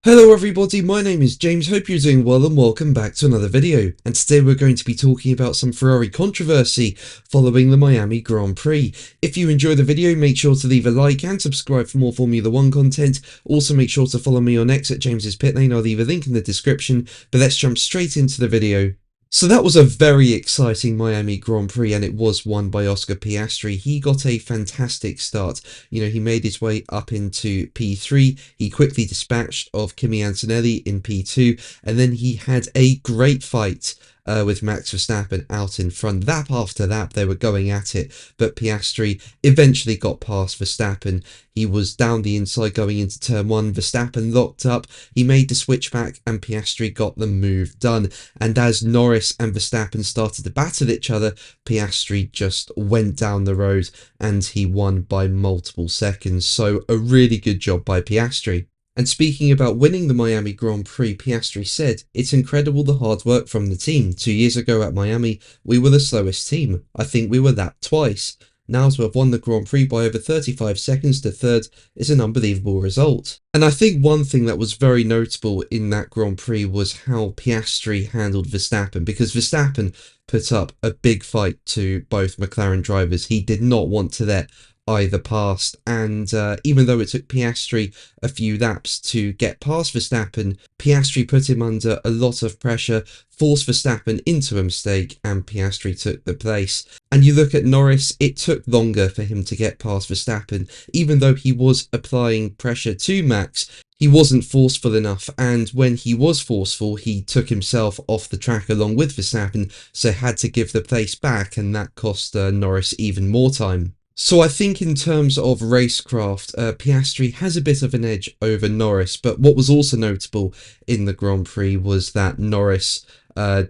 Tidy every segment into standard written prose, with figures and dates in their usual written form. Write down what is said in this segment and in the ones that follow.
Hello everybody, my name is James, hope you're doing well and welcome back to another video. And today we're going to be talking about some Ferrari controversy following the Miami Grand Prix. If you enjoy the video, make sure to leave a like and subscribe for more Formula 1 content. Also make sure to follow me on X at James's Pit Lane, I'll leave a link in the description, but let's jump straight into the video. So that was a very exciting Miami Grand Prix, and it was won by Oscar Piastri. He got a fantastic start. He made his way up into P3. He quickly dispatched of Kimi Antonelli in P2, and then he had a great fight with Max Verstappen out in front. Lap after lap, they were going at it, but Piastri eventually got past Verstappen. He was down the inside going into turn one. Verstappen locked up. He made the switchback, and Piastri got the move done. And as Norris and Verstappen started to battle each other, Piastri just went down the road, and he won by multiple seconds. So a really good job by Piastri. And speaking about winning the Miami Grand Prix, Piastri said, "It's incredible the hard work from the team. 2 years ago at Miami, we were the slowest team. I think we were lapped twice. Now to have won the Grand Prix by over 35 seconds to third is an unbelievable result." And I think one thing that was very notable in that Grand Prix was how Piastri handled Verstappen, because Verstappen put up a big fight to both McLaren drivers. He did not want to let either pass, and even though it took Piastri a few laps to get past Verstappen, Piastri put him under a lot of pressure, forced Verstappen into a mistake, and Piastri took the place. And you look at Norris, it took longer for him to get past Verstappen. Even though he was applying pressure to Max, he wasn't forceful enough, and when he was forceful, he took himself off the track along with Verstappen, so had to give the place back, and that cost Norris even more time. So I think in terms of racecraft, Piastri has a bit of an edge over Norris, but what was also notable in the Grand Prix was that Norris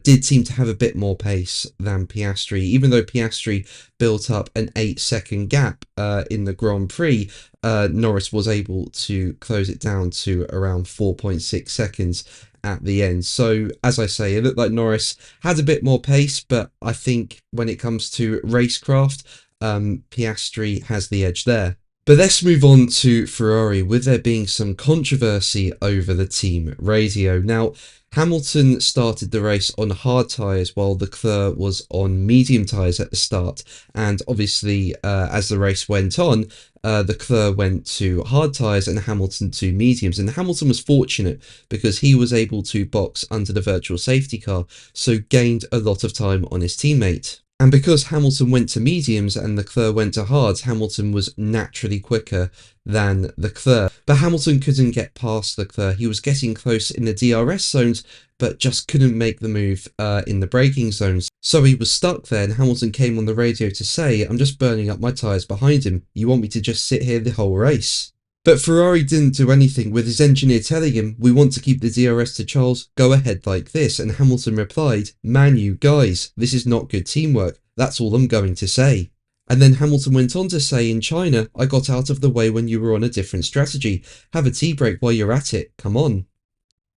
did seem to have a bit more pace than Piastri. Even though Piastri built up an 8-second gap in the Grand Prix, Norris was able to close it down to around 4.6 seconds at the end. So as I say, it looked like Norris had a bit more pace, but I think when it comes to racecraft, Piastri has the edge there. But let's move on to Ferrari, with there being some controversy over the team radio. Now, Hamilton started the race on hard tyres while Leclerc was on medium tyres at the start, and obviously as the race went on, Leclerc went to hard tyres and Hamilton to mediums, and Hamilton was fortunate because he was able to box under the virtual safety car, so gained a lot of time on his teammate. And because Hamilton went to mediums and Leclerc went to hards, Hamilton was naturally quicker than Leclerc. But Hamilton couldn't get past Leclerc. He was getting close in the DRS zones, but just couldn't make the move in the braking zones. So he was stuck there, and Hamilton came on the radio to say, "I'm just burning up my tyres behind him. You want me to just sit here the whole race?" But Ferrari didn't do anything, with his engineer telling him, "We want to keep the DRS to Charles, go ahead like this." And Hamilton replied, "Man, you guys, this is not good teamwork. That's all I'm going to say." And then Hamilton went on to say, "In China, I got out of the way when you were on a different strategy. Have a tea break while you're at it, come on."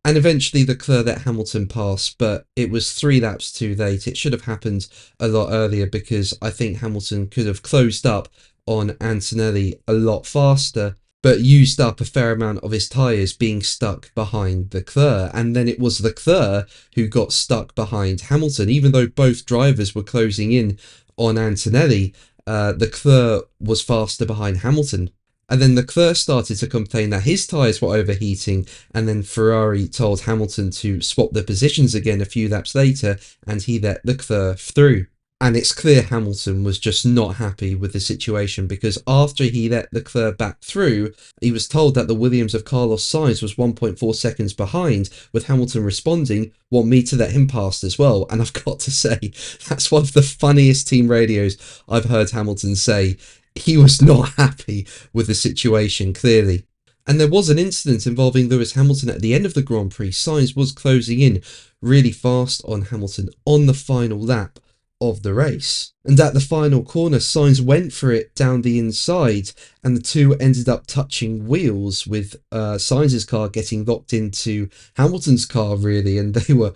And eventually Leclerc let Hamilton pass, but it was 3 laps too late. It should have happened a lot earlier, because I think Hamilton could have closed up on Antonelli a lot faster, but used up a fair amount of his tyres being stuck behind Leclerc. And then it was Leclerc who got stuck behind Hamilton. Even though both drivers were closing in on Antonelli, Leclerc was faster behind Hamilton. And then Leclerc started to complain that his tyres were overheating, and then Ferrari told Hamilton to swap the positions again a few laps later, and he let Leclerc through. And it's clear Hamilton was just not happy with the situation, because after he let Leclerc back through, he was told that the Williams of Carlos Sainz was 1.4 seconds behind, with Hamilton responding, "Want me to let him past as well?" And I've got to say, that's one of the funniest team radios I've heard Hamilton say. He was not happy with the situation, clearly. And there was an incident involving Lewis Hamilton at the end of the Grand Prix. Sainz was closing in really fast on Hamilton on the final lap of the race, and at the final corner Sainz went for it down the inside, and the two ended up touching wheels, with Sainz's car getting locked into Hamilton's car really, and they were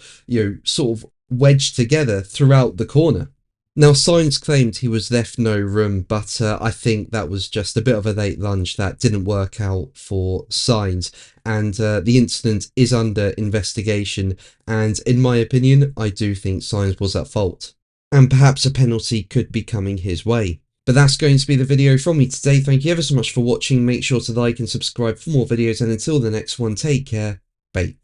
sort of wedged together throughout the corner. Now, Sainz claimed he was left no room, but I think that was just a bit of a late lunge that didn't work out for Sainz, and the incident is under investigation, and in my opinion, I do think Sainz was at fault, and perhaps a penalty could be coming his way. But that's going to be the video from me today. Thank you ever so much for watching. Make sure to like and subscribe for more videos, and until the next one, take care. Bye.